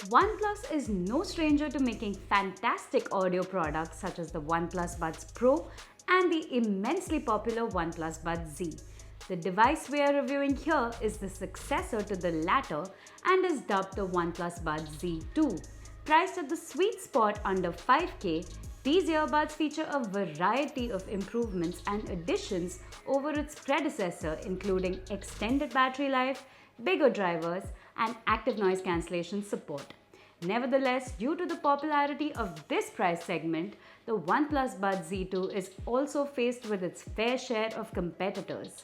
OnePlus is no stranger to making fantastic audio products such as the OnePlus Buds Pro and the immensely popular OnePlus Buds Z. The device we are reviewing here is the successor to the latter and is dubbed the OnePlus Buds Z2. Priced at the sweet spot under 5K, these earbuds feature a variety of improvements and additions over its predecessor, including extended battery life, bigger drivers, and active noise cancellation support. Nevertheless, due to the popularity of this price segment, the OnePlus Buds Z2 is also faced with its fair share of competitors.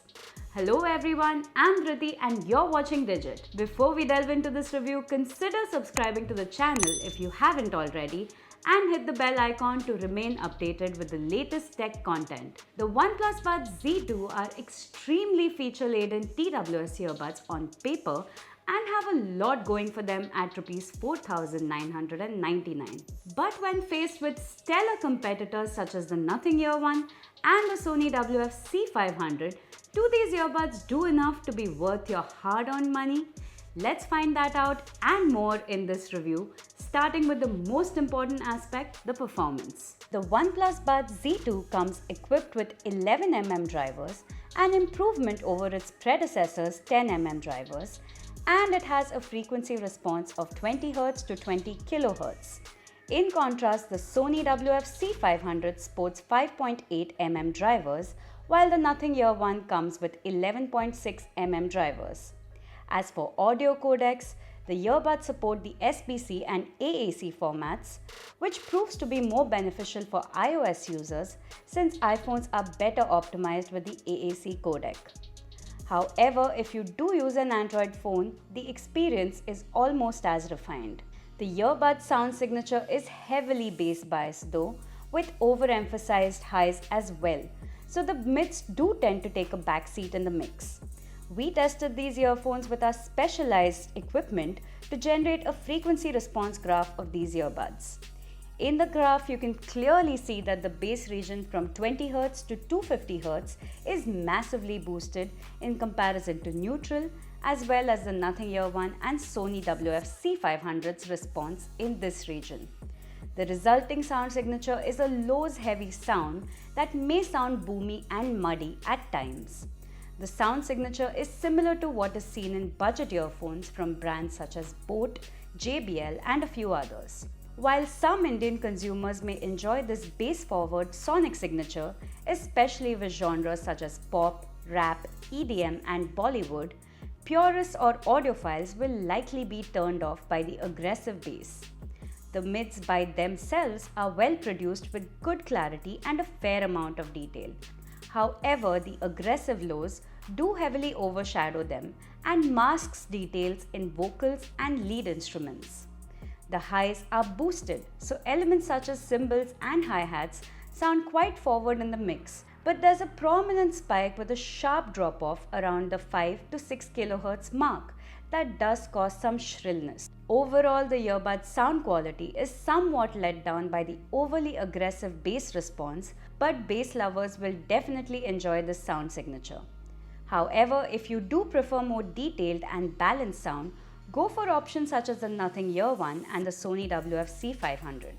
Hello everyone, I'm Dhriti and you're watching Digit. Before we delve into this review, consider subscribing to the channel if you haven't already and hit the bell icon to remain updated with the latest tech content. The OnePlus Buds Z2 are extremely feature-laden TWS earbuds on paper and have a lot going for them at Rs 4,999. But when faced with stellar competitors such as the Nothing Ear One and the Sony WF-C500, do these earbuds do enough to be worth your hard-earned money? Let's find that out and more in this review, starting with the most important aspect, the performance. The OnePlus Buds Z2 comes equipped with 11mm drivers, an improvement over its predecessor's 10mm drivers, and it has a frequency response of 20Hz to 20 kHz. In contrast, the Sony WF-C500 sports 5.8mm drivers, while the Nothing Ear One comes with 11.6mm drivers. As for audio codecs, the earbuds support the SBC and AAC formats, which proves to be more beneficial for iOS users since iPhones are better optimized with the AAC codec. However, if you do use an Android phone, the experience is almost as refined. The earbud sound signature is heavily bass biased though, with overemphasized highs as well, so the mids do tend to take a backseat in the mix. We tested these earphones with our specialized equipment to generate a frequency response graph of these earbuds. In the graph, you can clearly see that the bass region from 20Hz to 250Hz is massively boosted in comparison to neutral, as well as the Nothing Ear One and Sony WF-C500's response in this region. The resulting sound signature is a lows heavy sound that may sound boomy and muddy at times. The sound signature is similar to what is seen in budget earphones from brands such as Boat, JBL, and a few others. While some Indian consumers may enjoy this bass-forward sonic signature, especially with genres such as pop, rap, EDM, and Bollywood, purists or audiophiles will likely be turned off by the aggressive bass. The mids by themselves are well produced with good clarity and a fair amount of detail. However, the aggressive lows do heavily overshadow them and masks details in vocals and lead instruments. The highs are boosted, so elements such as cymbals and hi-hats sound quite forward in the mix, but there's a prominent spike with a sharp drop-off around the 5 to 6 kHz mark that does cause some shrillness. Overall, the earbud's sound quality is somewhat let down by the overly aggressive bass response, but bass lovers will definitely enjoy this sound signature. However, if you do prefer more detailed and balanced sound, go for options such as the Nothing Ear One and the Sony WF-C500.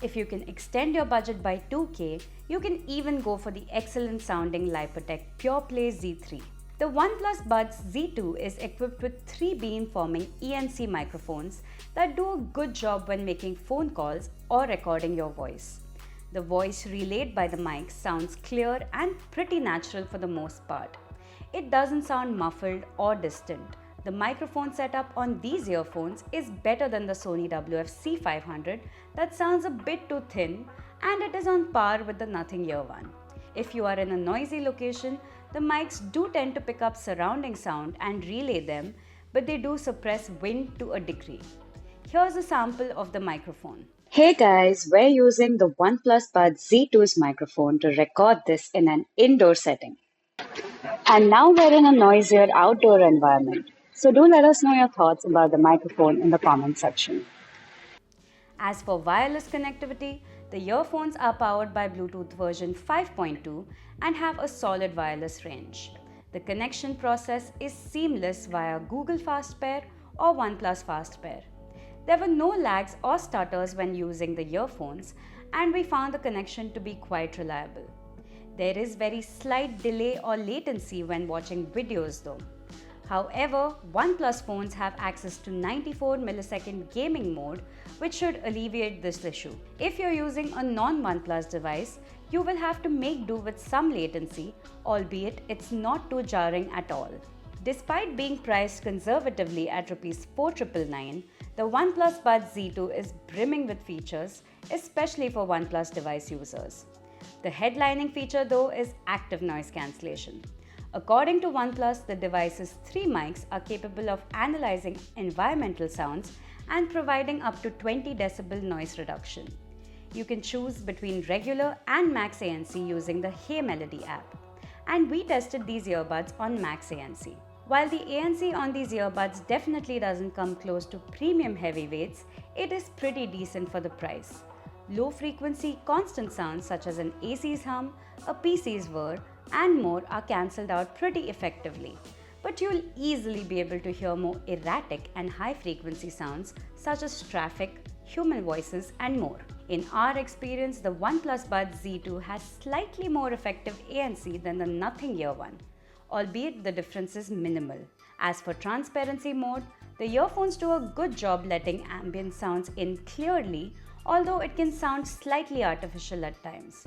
If you can extend your budget by 2K, you can even go for the excellent sounding Lypertek PurePlay Z3. The OnePlus Buds Z2 is equipped with 3 beam-forming ENC microphones that do a good job when making phone calls or recording your voice. The voice relayed by the mic sounds clear and pretty natural for the most part. It doesn't sound muffled or distant. The microphone setup on these earphones is better than the Sony WF-C500 that sounds a bit too thin, and it is on par with the Nothing Ear One. If you are in a noisy location, the mics do tend to pick up surrounding sound and relay them, but they do suppress wind to a degree. Here's a sample of the microphone. Hey guys, we're using the OnePlus Buds Z2's microphone to record this in an indoor setting. And now we're in a noisier outdoor environment. So do let us know your thoughts about the microphone in the comment section. As for wireless connectivity, the earphones are powered by Bluetooth version 5.2 and have a solid wireless range. The connection process is seamless via Google Fast Pair or OnePlus Fast Pair. There were no lags or stutters when using the earphones, and we found the connection to be quite reliable. There is very slight delay or latency when watching videos though. However, OnePlus phones have access to 94 millisecond gaming mode, which should alleviate this issue. If you're using a non-OnePlus device, you will have to make do with some latency, albeit it's not too jarring at all. Despite being priced conservatively at Rs 4,999, the OnePlus Buds Z2 is brimming with features, especially for OnePlus device users. The headlining feature though is Active Noise Cancellation. According to OnePlus, the device's 3 mics are capable of analyzing environmental sounds and providing up to 20 decibel noise reduction. You can choose between regular and max ANC using the HeyMelody app. And we tested these earbuds on max ANC. While the ANC on these earbuds definitely doesn't come close to premium heavyweights, it is pretty decent for the price. Low frequency constant sounds such as an AC's hum, a PC's whir, and more are cancelled out pretty effectively. But you'll easily be able to hear more erratic and high frequency sounds such as traffic, human voices, and more. In our experience, the OnePlus Buds Z2 has slightly more effective ANC than the Nothing Ear one, albeit the difference is minimal. As for transparency mode, the earphones do a good job letting ambient sounds in clearly, although it can sound slightly artificial at times.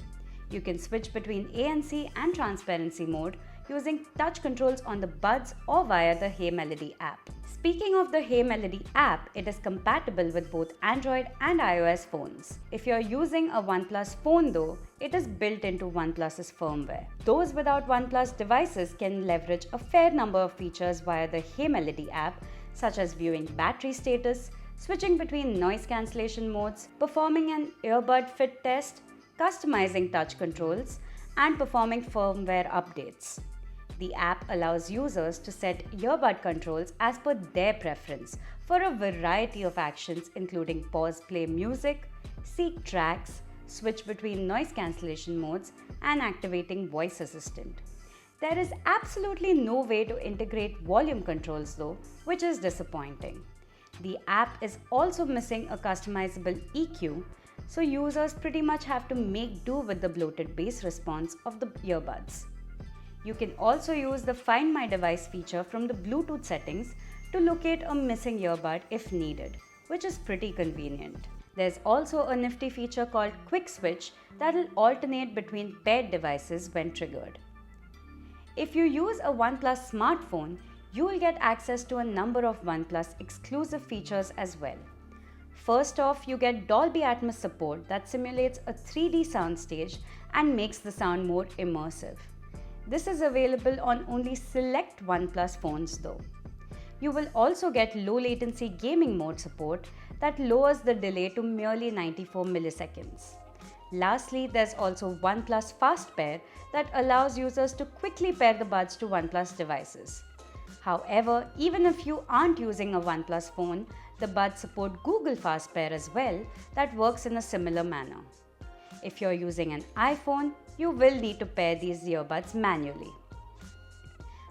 You can switch between ANC and transparency mode using touch controls on the Buds or via the HeyMelody app. Speaking of the HeyMelody app, it is compatible with both Android and iOS phones. If you're using a OnePlus phone though, it is built into OnePlus's firmware. Those without OnePlus devices can leverage a fair number of features via the HeyMelody app, such as viewing battery status, switching between noise cancellation modes, performing an earbud fit test, customizing touch controls, and performing firmware updates. The app allows users to set earbud controls as per their preference for a variety of actions including pause play music, seek tracks, switch between noise cancellation modes, and activating voice assistant. There is absolutely no way to integrate volume controls though, which is disappointing. The app is also missing a customizable EQ, so users pretty much have to make do with the bloated bass response of the earbuds. You can also use the Find My Device feature from the Bluetooth settings to locate a missing earbud if needed, which is pretty convenient. There's also a nifty feature called Quick Switch that will alternate between paired devices when triggered. If you use a OnePlus smartphone, you will get access to a number of OnePlus exclusive features as well. First off, you get Dolby Atmos support that simulates a 3D soundstage and makes the sound more immersive. This is available on only select OnePlus phones though. You will also get low latency gaming mode support that lowers the delay to merely 94 milliseconds. Lastly, there's also OnePlus Fast Pair that allows users to quickly pair the buds to OnePlus devices. However, even if you aren't using a OnePlus phone, the buds support Google Fast Pair as well that works in a similar manner. If you're using an iPhone, you will need to pair these earbuds manually.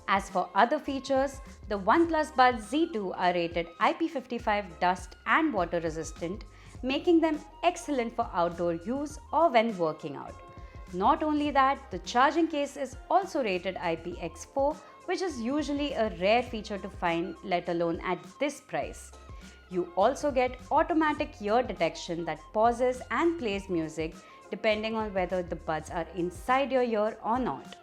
As for other features, the OnePlus Buds Z2 are rated IP55 dust and water resistant, making them excellent for outdoor use or when working out. Not only that, the charging case is also rated IPX4, which is usually a rare feature to find, let alone at this price. You also get automatic ear detection that pauses and plays music depending on whether the buds are inside your ear or not.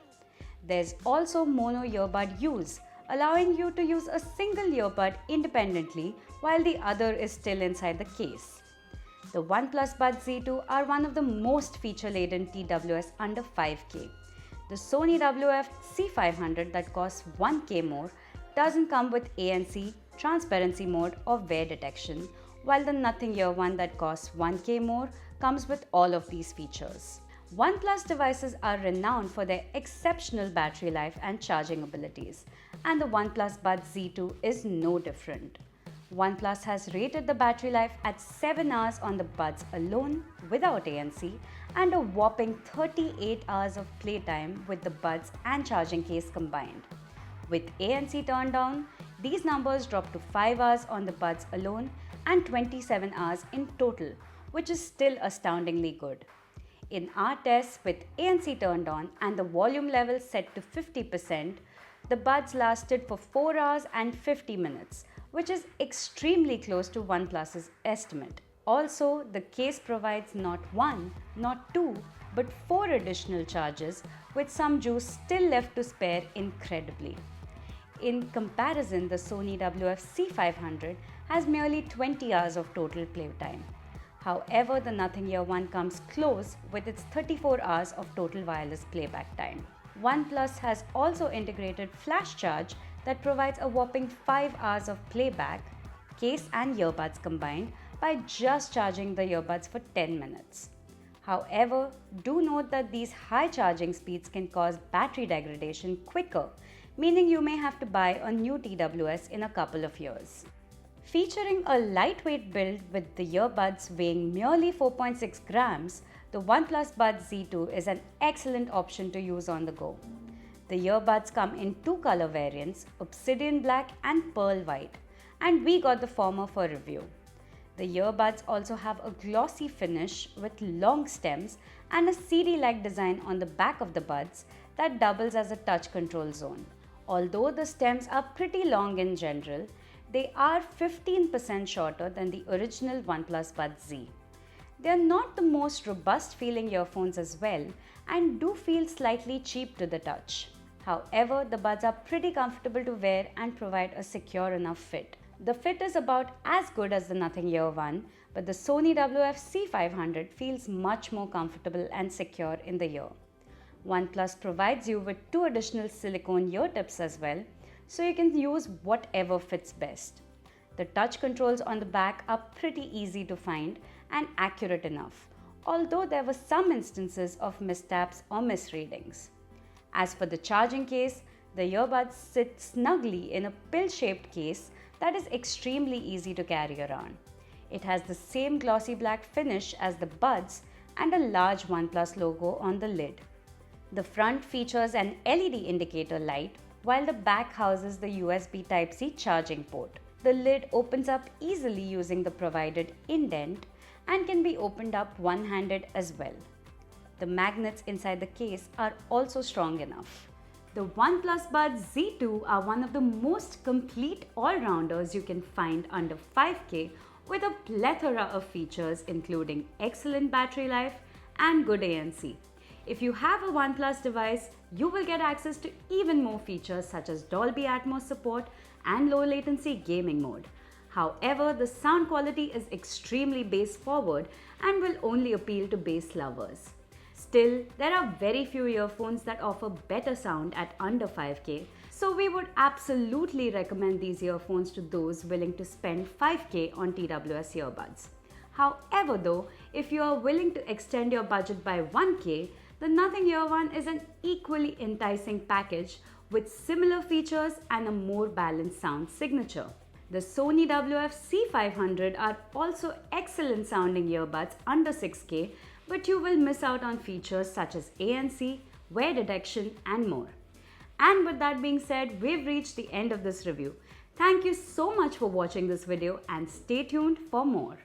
There's also mono earbud use, allowing you to use a single earbud independently while the other is still inside the case. The OnePlus Buds Z2 are one of the most feature-laden TWS under 5K. The Sony WF-C500 that costs 1K more doesn't come with ANC, transparency mode, or wear detection, while the Nothing Ear one that costs 1K more comes with all of these features. OnePlus devices are renowned for their exceptional battery life and charging abilities, and the OnePlus Buds Z2 is no different. OnePlus has rated the battery life at 7 hours on the buds alone without ANC and a whopping 38 hours of playtime with the buds and charging case combined. With ANC turned down, These numbers drop to 5 hours on the buds alone and 27 hours in total, which is still astoundingly good. In our tests with ANC turned on and the volume level set to 50%, the buds lasted for 4 hours and 50 minutes, which is extremely close to OnePlus's estimate. Also, the case provides not one, not two, but 4 additional charges, with some juice still left to spare incredibly. In comparison, the Sony WF-C500 has merely 20 hours of total playtime. However, the Nothing Here one comes close with its 34 hours of total wireless playback time. OnePlus has also integrated flash charge that provides a whopping 5 hours of playback, case and earbuds combined, by just charging the earbuds for 10 minutes. However, do note that these high charging speeds can cause battery degradation quicker, meaning you may have to buy a new TWS in a couple of years. Featuring a lightweight build with the earbuds weighing merely 4.6 grams, the OnePlus Buds Z2 is an excellent option to use on the go. The earbuds come in 2 color variants, Obsidian Black and Pearl White, and we got the former for review. The earbuds also have a glossy finish with long stems and a CD-like design on the back of the buds that doubles as a touch control zone. Although the stems are pretty long in general, they are 15% shorter than the original OnePlus Buds Z. They are not the most robust feeling earphones as well and do feel slightly cheap to the touch. However, the buds are pretty comfortable to wear and provide a secure enough fit. The fit is about as good as the Nothing Here one, but the Sony WF-C500 feels much more comfortable and secure in the ear. OnePlus provides you with 2 additional silicone ear tips as well, so you can use whatever fits best. The touch controls on the back are pretty easy to find and accurate enough, although there were some instances of missteps or misreadings. As for the charging case, the earbuds sit snugly in a pill-shaped case that is extremely easy to carry around. It has the same glossy black finish as the buds and a large OnePlus logo on the lid. The front features an LED indicator light, while the back houses the USB Type-C charging port. The lid opens up easily using the provided indent and can be opened up one-handed as well. The magnets inside the case are also strong enough. The OnePlus Buds Z2 are one of the most complete all-rounders you can find under 5K, with a plethora of features including excellent battery life and good ANC. If you have a OnePlus device, you will get access to even more features such as Dolby Atmos support and low latency gaming mode. However, the sound quality is extremely bass forward and will only appeal to bass lovers. Still, there are very few earphones that offer better sound at under 5K, so we would absolutely recommend these earphones to those willing to spend 5K on TWS earbuds. However though, if you are willing to extend your budget by 1K, the Nothing Here one is an equally enticing package with similar features and a more balanced sound signature. The Sony WF-C500 are also excellent sounding earbuds under 6K, but you will miss out on features such as ANC, wear detection and more. And with that being said, we've reached the end of this review. Thank you so much for watching this video and stay tuned for more.